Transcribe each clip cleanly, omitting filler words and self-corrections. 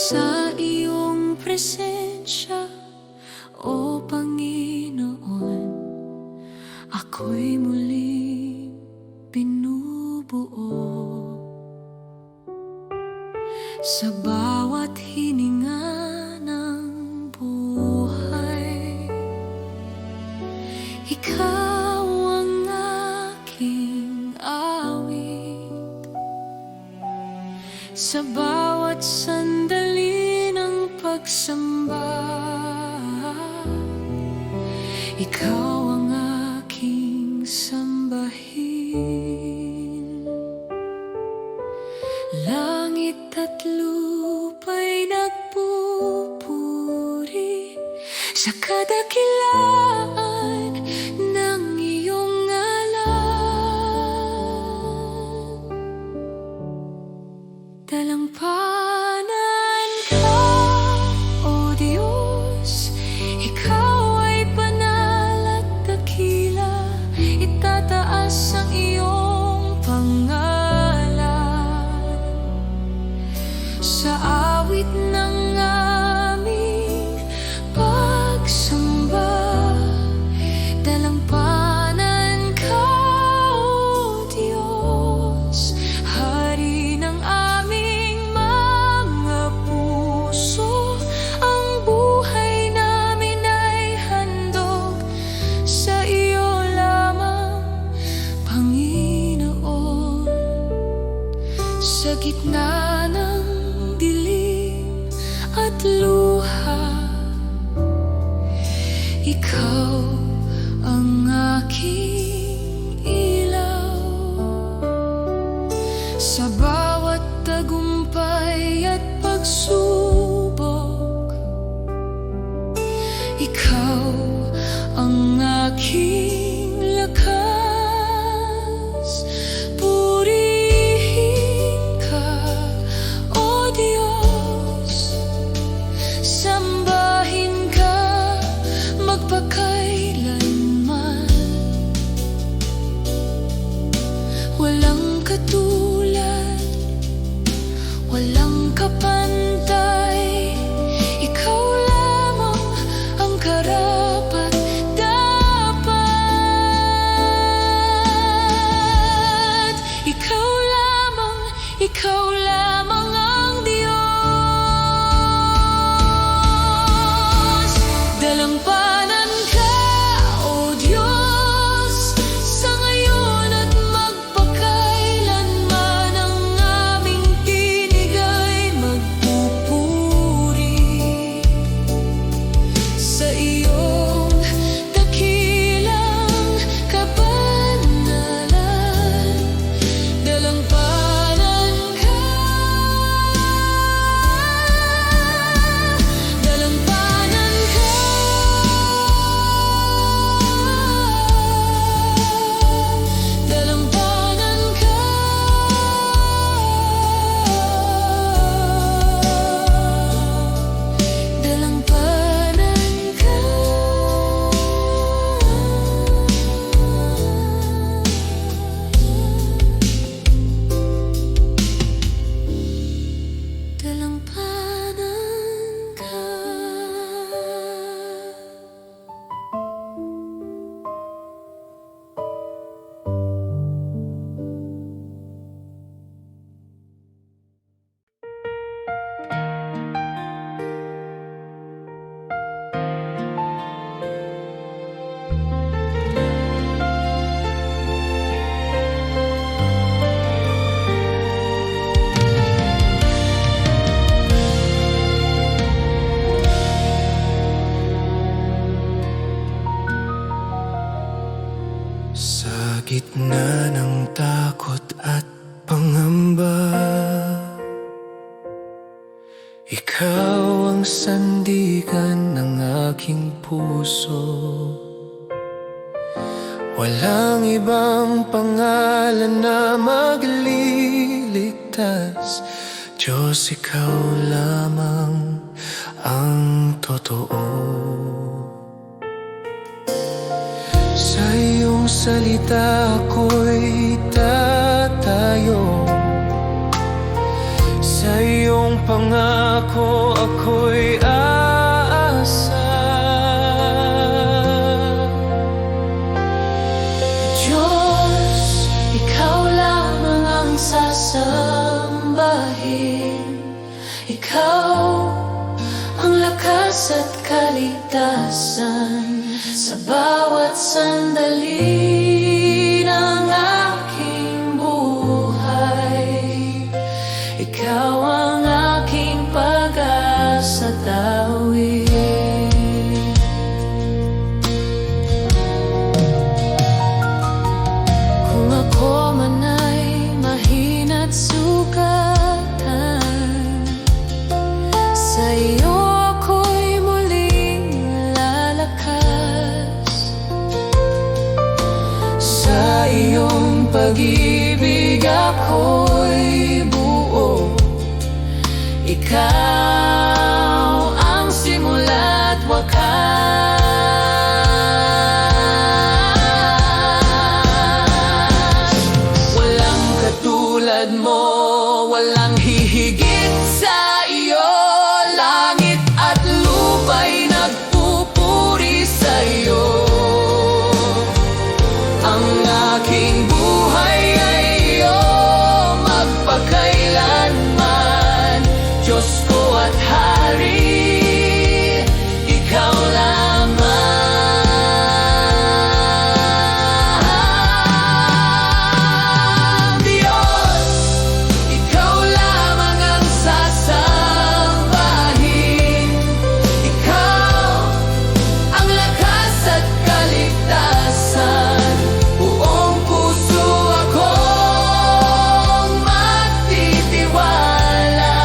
Sa iyong presensya, O Panginoon, ako'y muling binubuo. Sa bawat hininga ng buhay, Ikaw ang aking awit. Sa bawat sandali ng pagsamba, Ikaw ang aking sambahin. Langit at lupa'y nagpupuri sa kadakilaan ng iyong ngalan. Dalampanan ka, O Diyos, Ikaw ay banal at dakila. Itataas ang iyong pangalan sa awit ng aming pagsamba. Dalampanan ka, O Diyos, Hari ng aming mga puso. Ang buhay namin ay handog sa iyo lamang, Panginoon. Sa gitna ng dilim at luha, Ikaw ang aking ilaw. Sa bawat tagumpay at pagsubok, Ikaw ang aking lakas. Purihin ka, O Diyos, sambahin ka magpakailanman. Walang katulad, walang kapantay. Ikaw lamang ang karapat-dapat. Ikaw lamang ang Diyos. Dalampanan ka, O Diyos, sa ngayon at magpakailanman. Ang aming tinig ay magpupuri sa iyong dakilang kabanalan. Dalampanan ka, dalampanan ka, dalampanan ka, dalampanan ka. Dalampanan ka. Sa gitna ng takot at pangamba, Ikaw ang sandigan ng aking puso. Walang ibang pangalan na magliligtas, Diyos, Ikaw lamang ang totoo. Sa iyong salita ako'y tatayo, sa iyong pangako lakas at kaligtasan sa bawat sandali ng aking buhay. Ikaw ang aking pag-asa tawid. Kung ako man ay mahina't sugatan, sa iyo ako'y muling lalakas. Sa iyong pag-ibig ako'y buo. Ikaw ang simula't wakas. Walang katulad mo, walang hihigit sa iyo. Langit at lupa'y nagpupuri sa iyo. Ang aking buhay ay iyo magpakailanman. Diyos ko at Hari, ikaw lamang. Diyos, ikaw lamang ang sasambahin. Ikaw ang lakas at kaligtasan. Buong puso akong magtitiwala.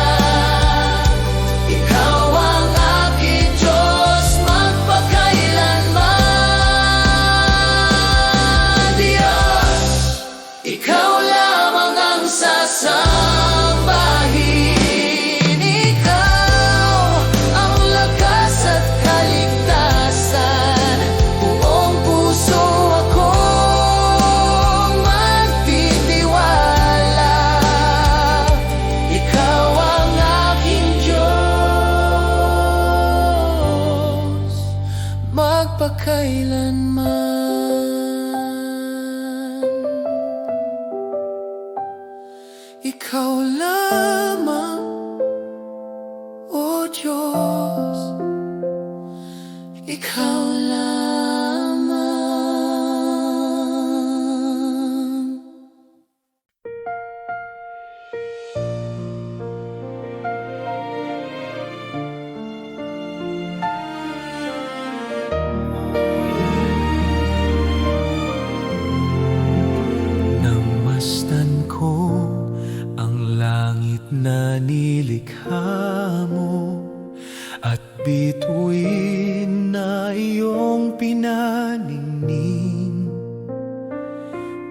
Ikaw ang aking Diyos magpakailanman. Diyos, ikaw lamang ang sasambahin. Ikaw ang lakas at kaligtasan. Buong puso akong magtitiwala. Ikaw ang aking Diyos magpakailanman. Ikaw lamang, O Diyos, ikaw lamang. Namasdan ko ang langit na nilikha mo, at bituin na iyong pinaningning.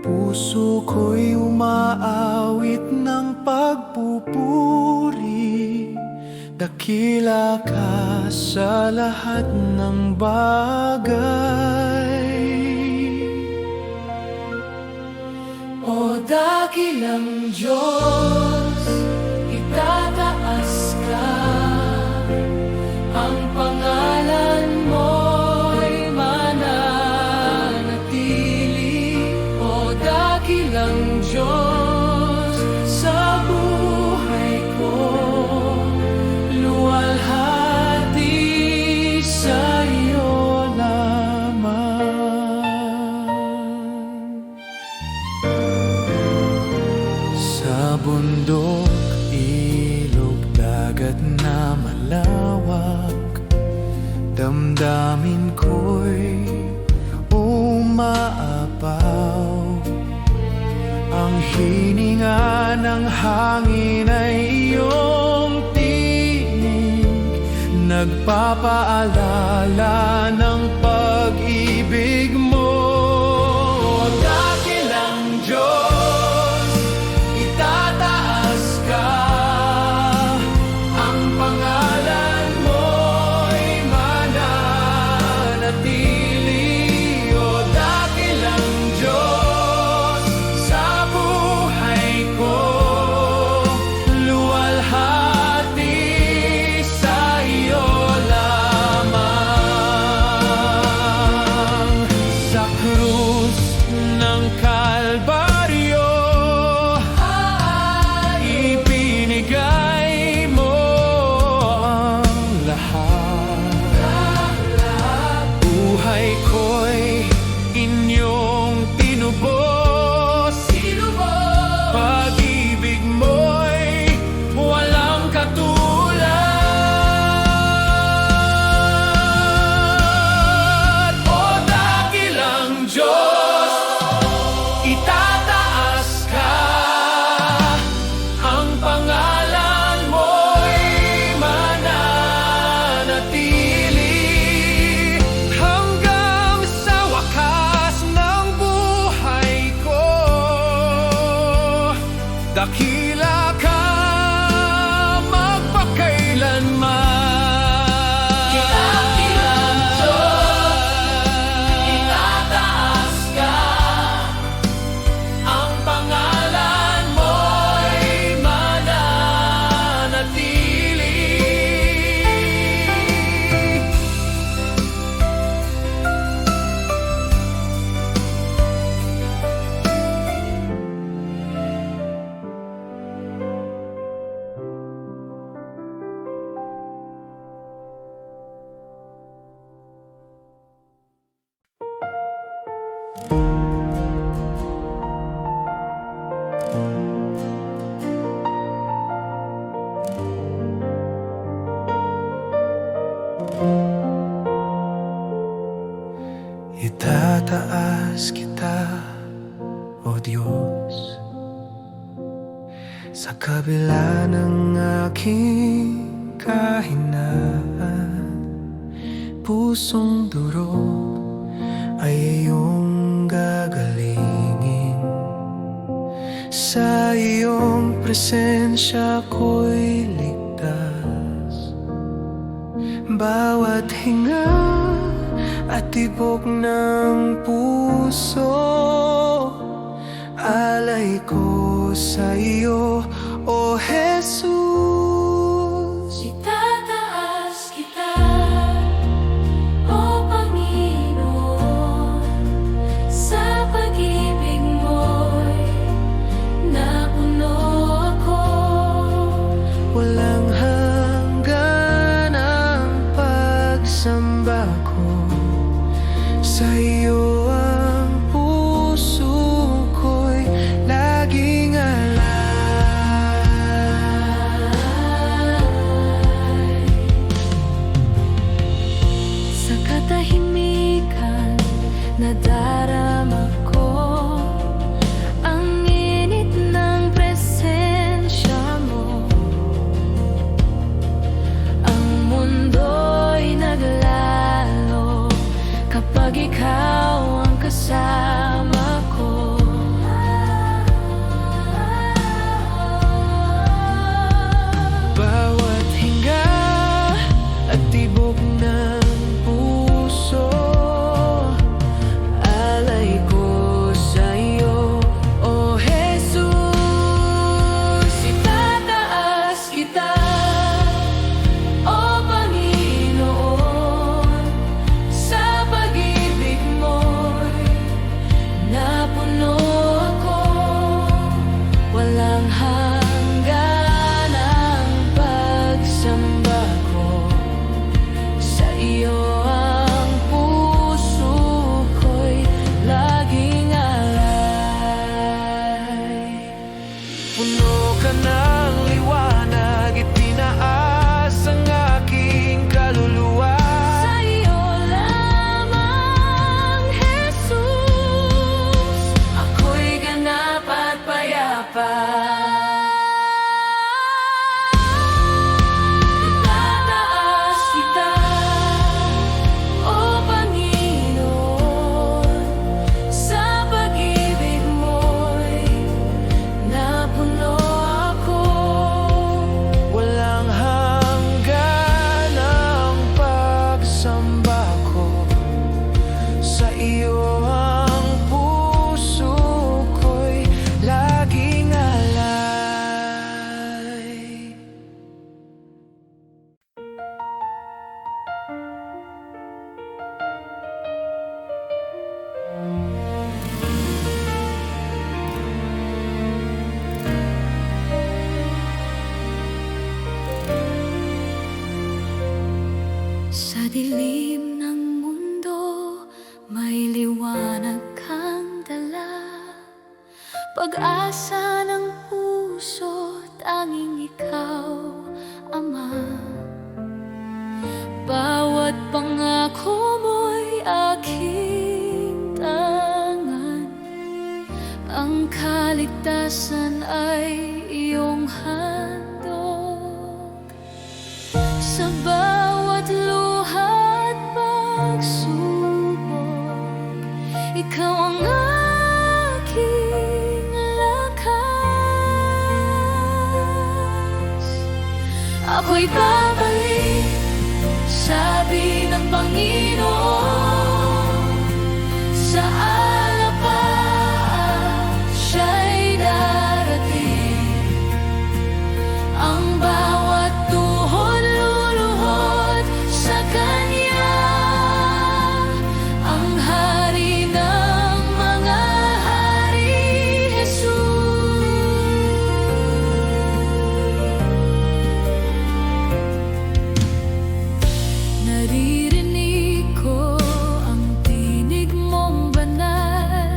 Puso ko'y umaawit ng pagpupuri. Dakila ka sa lahat ng bagay. O dakilang Diyos, itataas ka. Ang pangalan mo'y mananatili. O dakilang Diyos, sa buhay ko luwalhati sa iyo lamang. Sa bundok, ilog, dagat na malawak, damdamin ko'y umaapaw. Ang hininga ng hangin ay iyong tinig, nagpapaalala ng pag-ibig mo. Dakilang Diyos, itataas ka. Ang pangalan mo'y mananatili. O dakilang Diyos, sa buhay ko luwalhati sa iyo lamang. Sa Itataas kita, O Diyos, sa kabila ng aking kahinaan. Pusong durog ay iyong gagalingin. Sa iyong presensya ko'y ligtas. Bawat hinga at tibok ng puso, alay ko sa iyo, O Jesus. Itataas kita, O Panginoon, sa pag-ibig mo'y napuno ako. Walang hanggan ang pagsamba ko, sa iyo ang puso ko'y laging alay. Sa katahimikan nadarama ko ang init ng presensya mo. Ang mundo'y naglalo kapag ikaw ang kasama ko. Bawat hinga at tibok ng puso, alay ko sa iyo, O Jesus. Itataas kita, O Panginoon, sa pag-ibig mo'y napuno ako. Walang hanggan ang pagsamba ko, sa iyo ang puso ko'y laging alay. Puno ka ng liwanag, itinaas ang aking kaluluwa. Sa iyo lamang, Jesus, ako'y ganap at payapa. Itataas kita, O Panginoon, sa pag-ibig mo'y napuno ako. Walang hanggan ang pagsamba ko, sa iyo ang puso ko'y laging alay. Sa dilim ng mundo, may liwanag kang dala. Pag-asa ng puso, tanging ikaw, Ama. Bawat pangako mo'y aking tangan. Ang kaligtasan ay iyong handog. Sa bawat luha at pagsubok, ikaw ang aking lakas. Ako'y babalik, sabi ng Panginoon, sa alapaan siya'y darating. Ang bawat tuhod luluhod sa Kanya, ang Hari ng mga hari, Jesus. Naririnig ko ang tinig mong banal,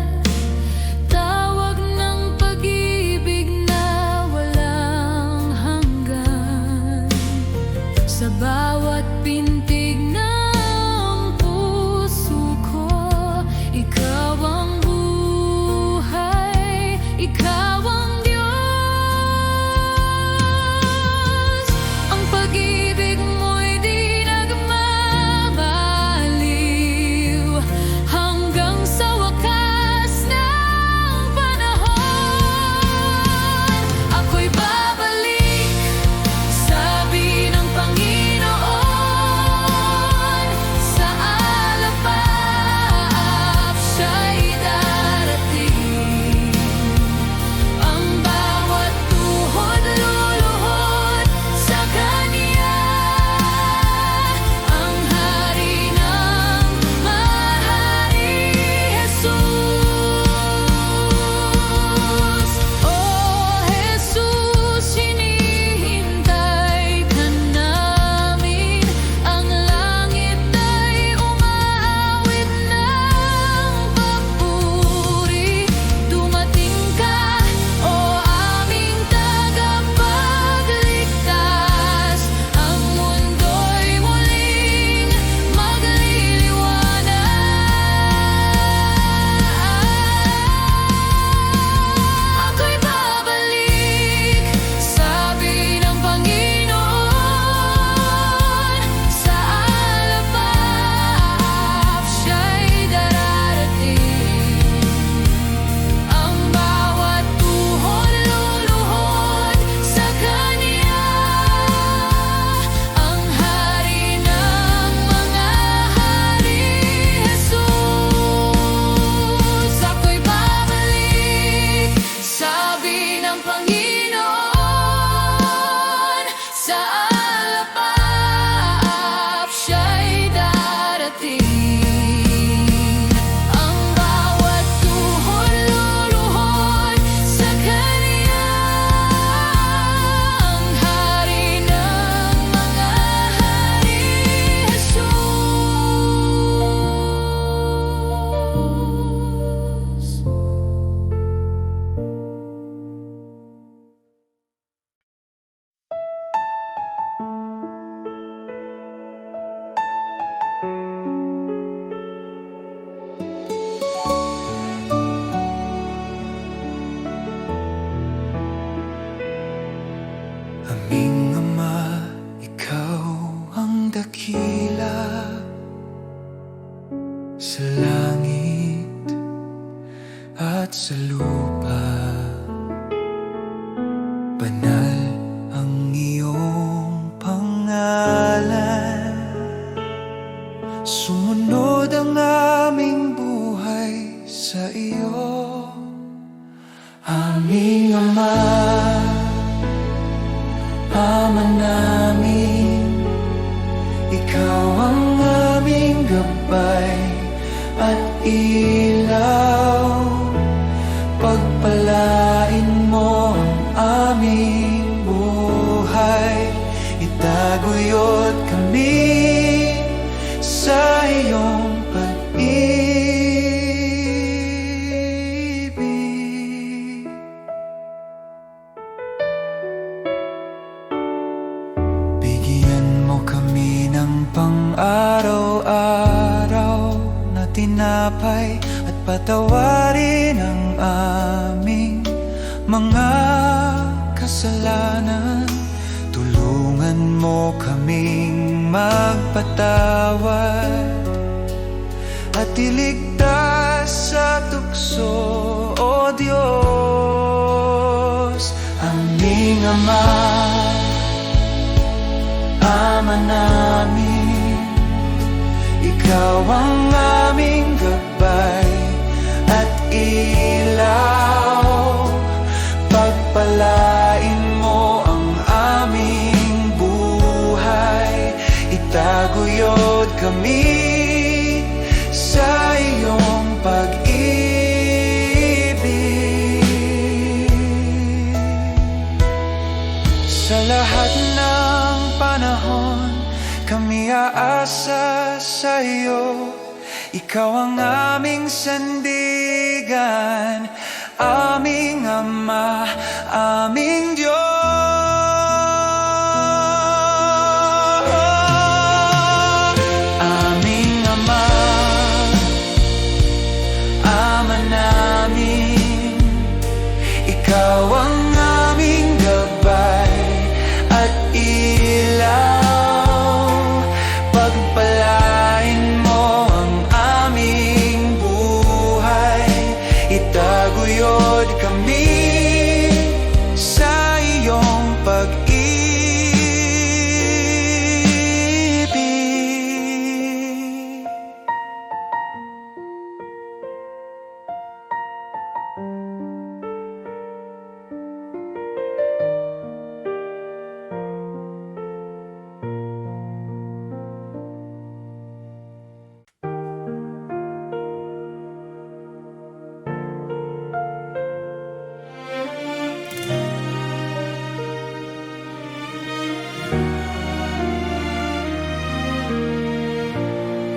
sa langit at sa lupa. Banal ang iyong pangalan, sumunod ang aming buhay sa iyo. Aming Ama, Ama namin, ikaw ang aming gabay at ilaw. Pagpalain mo ang aming buhay, itaguyod kami sa iyong pag-ibig. Bigyan mo kami ng pang-araw-araw na tinapay at patawarin ang aming mga kasalanan. Tulungan mo kaming magpatawad at iligtas sa tukso, O Diyos. Aming Ama, Ama namin, ikaw ang aming gabay at ilaw. Pagpalain mo ang aming buhay, itaguyod kami sa iyong pag-ibig. Sa lahat ng panahon, kami aasa sa iyo. Ikaw ang aming sandigan, aming Ama, aming Diyos. Aming Ama, Ama namin, ikaw ang aming gabay at ilaw. Pagpalain mo ang aming buhay, itaguyod kami sa iyong pag-ibig.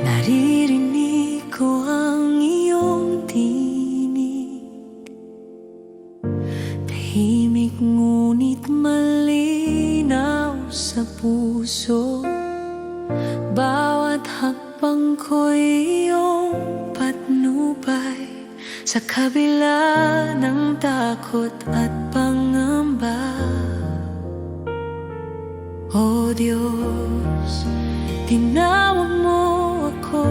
Naririnig ko ang iyong tinig, tahimik ngunit malinaw sa puso. Bawat hakbang ko'y iyong patnubay, sa kabila ng takot at pangamba. O Diyos, tinawag mo ako,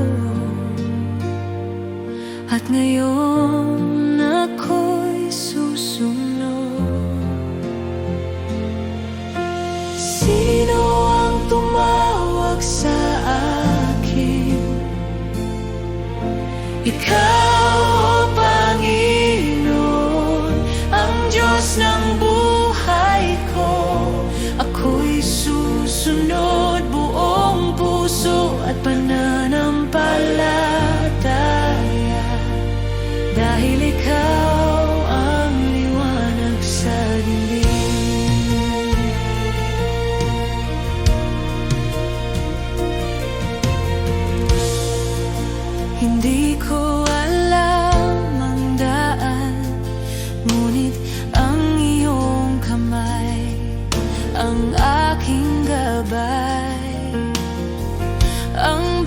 at ngayon ako'y susunod. Sino ang tumawag sa akin? Ikaw, O Panginoon, ang Diyos ng buhay ko. Ako'y susunod buong puso at pananampalataya, dahil ikaw ang liwanag sa dilim. Hindi ko alam ang daan, ngunit ang iyong kamay ang aking gabay. Ang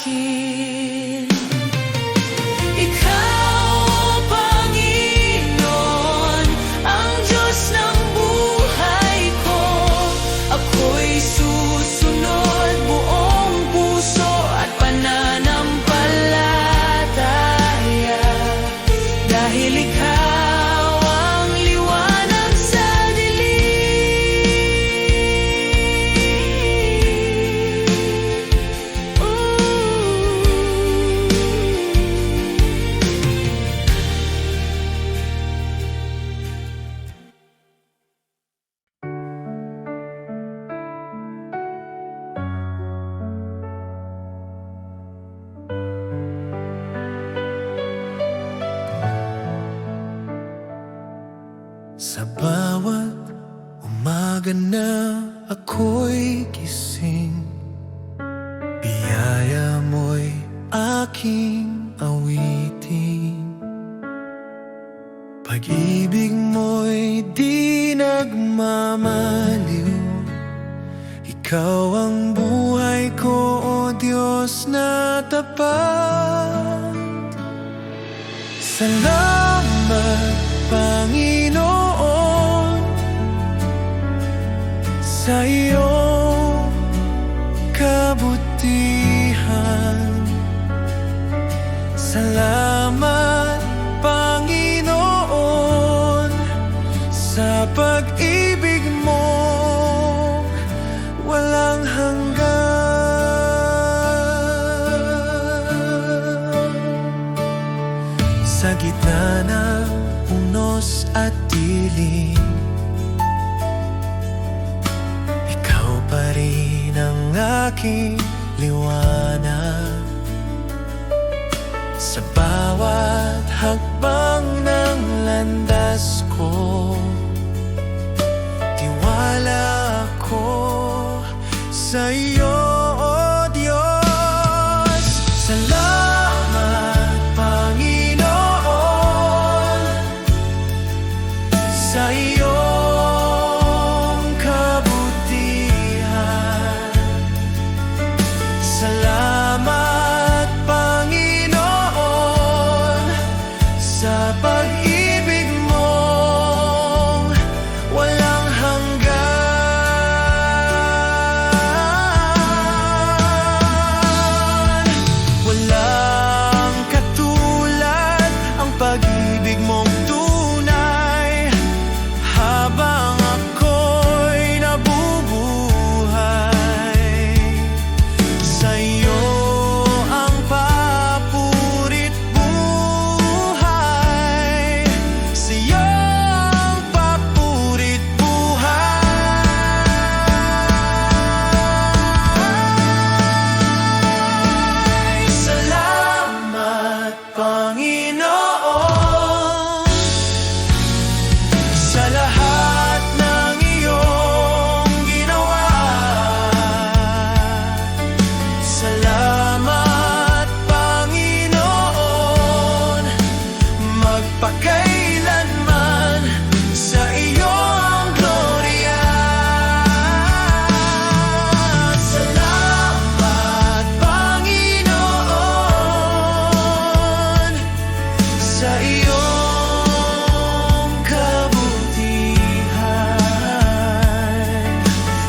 akin. Ikaw, Panginoon, ang Diyos ng buhay ko. Ako'y susunod buong puso at pananampalataya, dahil ikaw ang liwanag sa dilim. Sa bawat umaga na ako'y gising, biyaya mo'y aking awitin. Pag-ibig mo'y di nagmamaliw, ikaw ang buhay ko, o Diyos na tapat. Salamat, Panginoon, sa iyong kabutihan. Salamat, Panginoon, sa pag-ibig mo walang hanggan. Sa gitna ng unos at dilim, ikaw pa rin ang aking liwanag. Sa bawat hakbang ng landas ko, tiwala ako sa iyo, o Diyos. Salamat, Panginoon, sa iyong kabutihan. Salamat, Panginoon, sa pag-ibig mong walang hanggan. Walang katulad ang pag-ibig mong tunay. Habang ako'y nabubuhay, sa iyo ang papurit buhay. Sa iyo ang papurit buhay. Salamat, Panginoon, sa lahat ng iyong ginawa. Salamat, Panginoon, magpakailanman sa iyong glorya. Salamat, Panginoon, sa iyong kabutihan.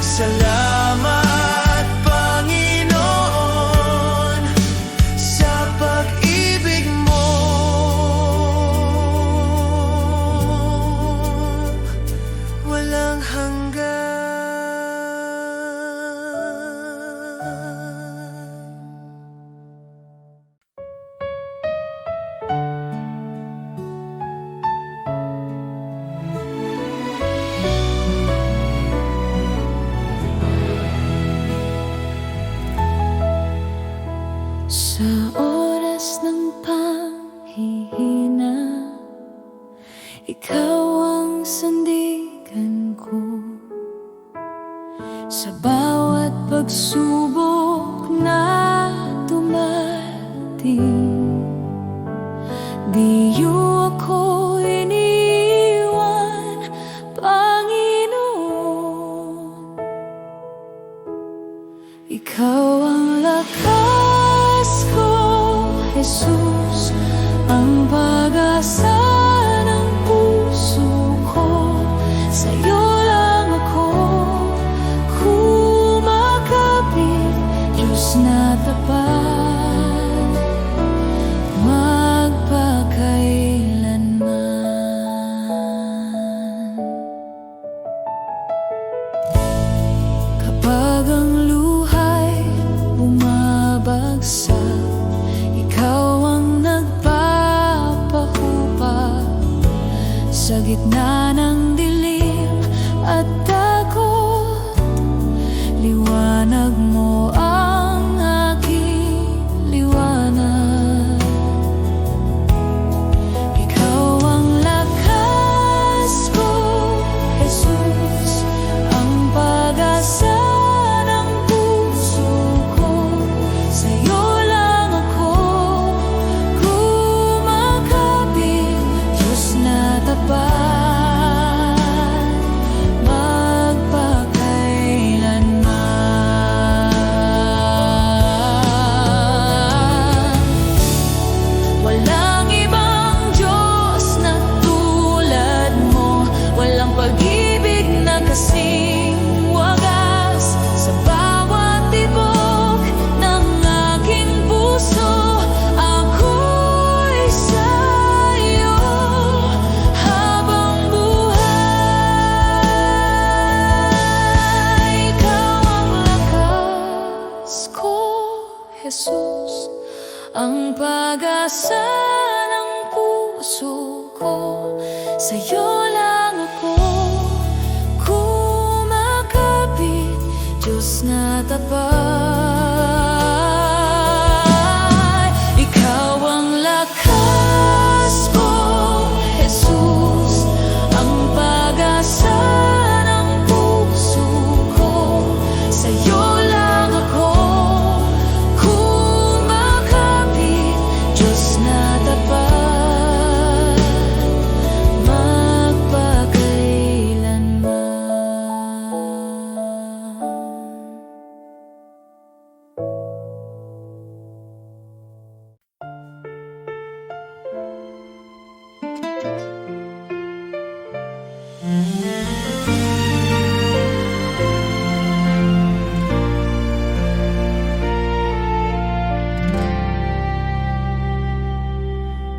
Salamat, Panginoon, sa pag-ibig mo walang hanggan. Sa oras ng panghihina, ikaw ang sandigan ko. Sa bawat pagsubok na dumating, di niyo ako iniwan, Panginoon. Ikaw ang lakas Jesus, ang pag-asa ng puso ko. Sa'yo lang ako kumakapit, Diyos na tapat, magpakailanman. Kapag ang luhay bumabagsak, ikaw ang nagpapahupa sa gitna ng dilim at takot. Liwanag mo ang aking liwanag. Ikaw ang lakas ko, Jesus, ang pag-asa ng puso ko. Sa'yo lang ako kumakapit, Diyos na tapat, magpakailanman. Walang ibang Diyos na tulad mo, walang pag-ibig na kasing wagas. Sa bawat tibok ng aking puso, ako'y sa'yo habang buhay. Ikaw ang lakas ko, Jesus, ang pag-asa ng puso ko. Sa'yo lang ako kumakapit, Diyos na tapat. Ikaw ang lakas ko, Jesus, ang pag-asa ng puso ko. Sa'yo lang ako kumakapit, Diyos na tapat, magpakailanman.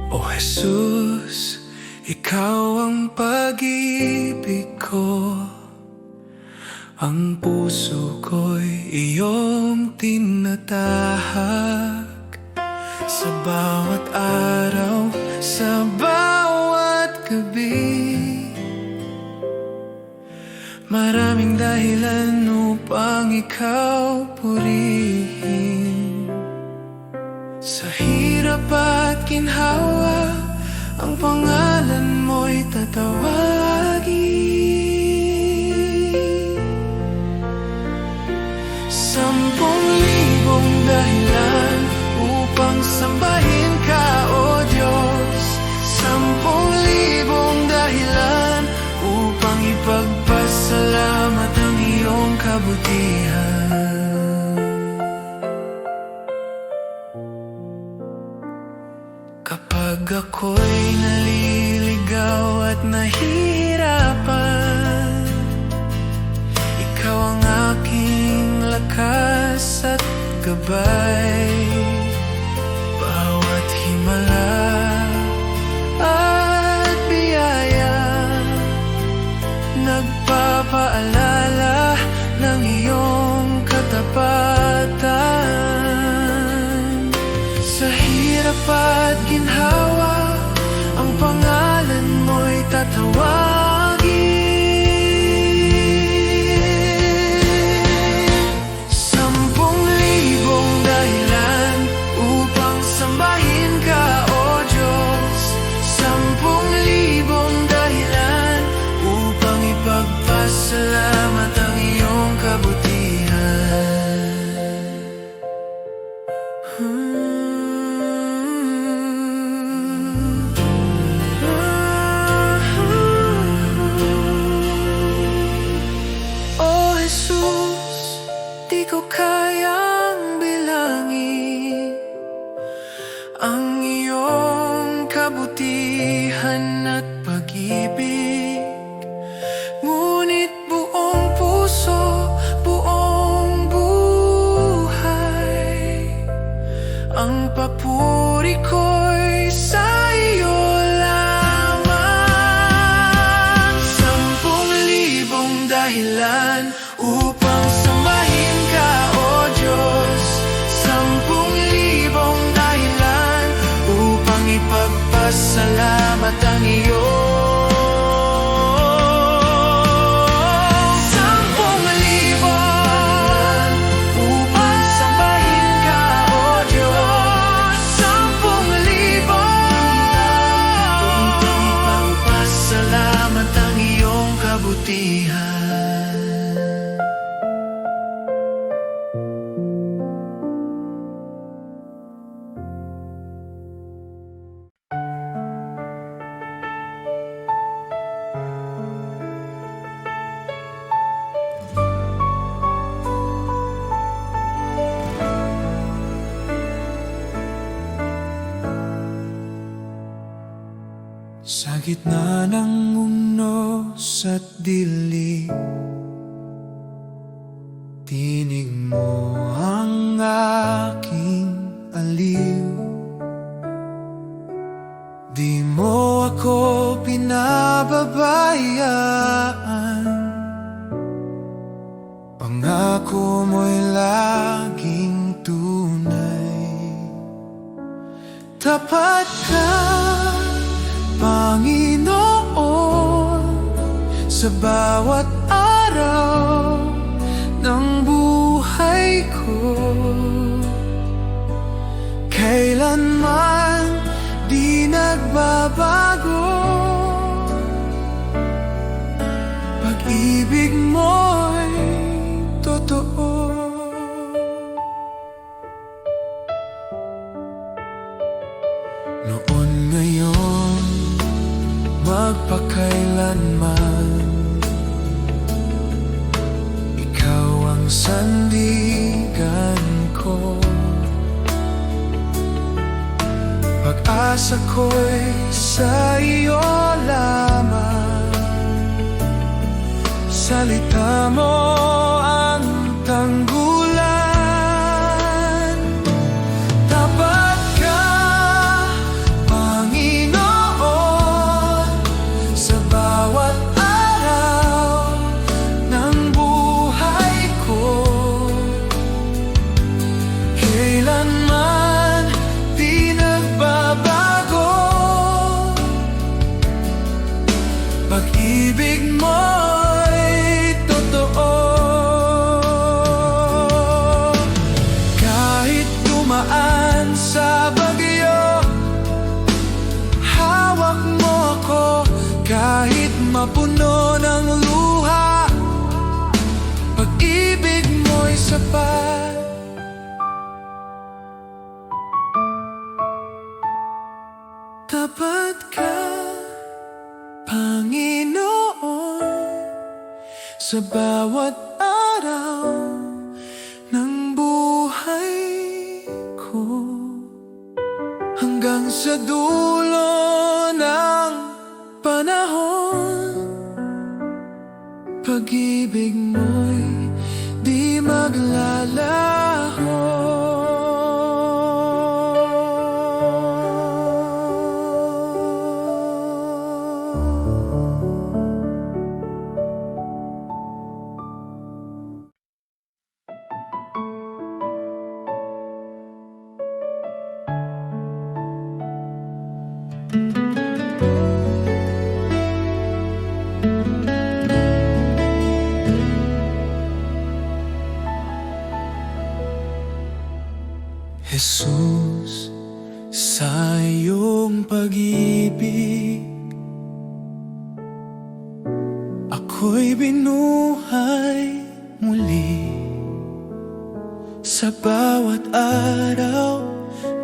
O Jesus, ikaw ang pag-ibig ko. Ang puso ko'y iyong tinatahak. Sa bawat araw, sa bawat gabi, maraming dahilan upang ikaw purihin. Sa hirap at ginhawa, ang pangalan mo'y tatawagin. 10,000 dahilan upang sambahin ka, O Diyos. 10,000 dahilan upang ipagpasalamat ang iyong kabutihan. Kapag ako'y naliligaw at nahihirapan, ikaw ang aking lakas at gabay. Bawat himala at biyaya, nagpapaalala ng iyong katapatan. Sa hirap at ginhawa, ang pangalan mo'y tatawagin. 10,000 dahilan upang sambahin ka, O Diyos. 10,000 dahilan upang ipagpasalamat ang iyong kabutihan. Ang kabutihan at pag-ibig. Ngunit buong puso, buong buhay, ang papuri ko'y sa iyo lamang. 10,000 dahilan upang sambahin ka, O Diyos. 10,000 dahilan upang ipagpasalamat ang iyong 10,000 upang sambahin ka, O Diyos. 10,000 upang ipagpasalamat ang iyong kabutihan. Sa gitna ng unos at dilim, tinig mo ang aking aliw. Di mo ako pinababayaan, pangako mo'y laging tunay. Tapat ka, Panginoon, sa bawat araw ng buhay ko. Kailanman di nagbabago, pag-ibig mo'y totoo. Noon, ngayon, magpakailanman, ikaw ang sandigan ko. Pag-asa ko'y sa iyo lamang, salita mo ang tanggulan. Tapat ka, Panginoon, sa bawat araw ng buhay ko. Kailanman di nagbabago, pag-ibig mo'y totoo. Kahit dumaan sa bagyo, hawak mo ako. Kahit mapuno ng luha, pag-ibig mo'y sapat. Tapat ka, Panginoon, sa bawat araw ng buhay ko. Hanggang sa dulo ng panahon, pag-ibig mo'y di maglalaho. Jesus, sa iyong pag-ibig, ako'y binuhay muli. Sa bawat araw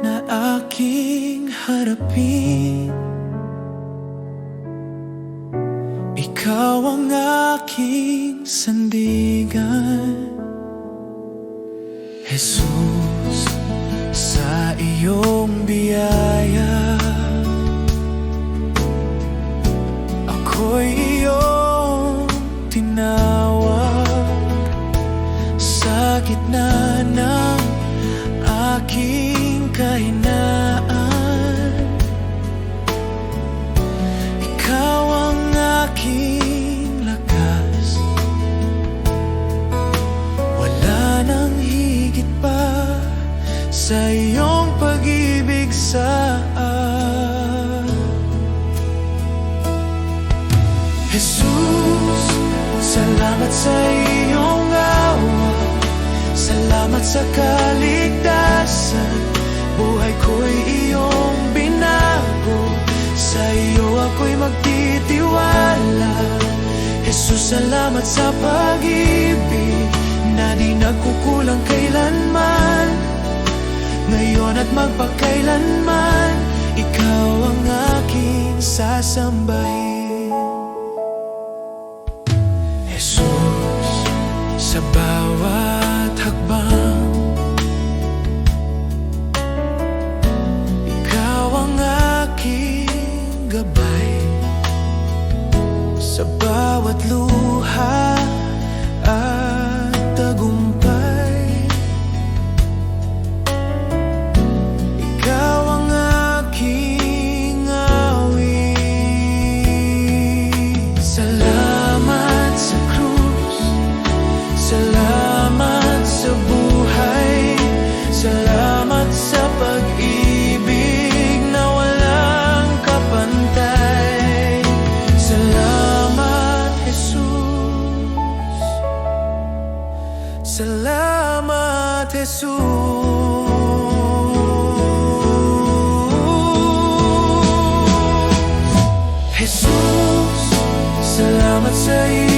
na aking harapin, ikaw ang aking sandigan. Jesus, sa iyong biyaya, sa iyong pag-ibig sa akin. Jesus, salamat sa iyong awa, salamat sa kaligtasan. Buhay ko'y iyong binago, sa iyo ako'y magtitiwala. Jesus, salamat sa pag-ibig na di nagkukulang kailanman. Ngayon at magpakailanman, ikaw ang aking sasambahin. Jesus, sa bawat hakbang, ikaw ang aking gabay. Sa bawat luha at tagumpay, ikaw ang aking awit. Salamat sa krus, salamat sa buhay, salamat sa pag-ibig na walang kapantay. Salamat, Jesus. Salamat, Jesus. Jesus, salamat sa iyo.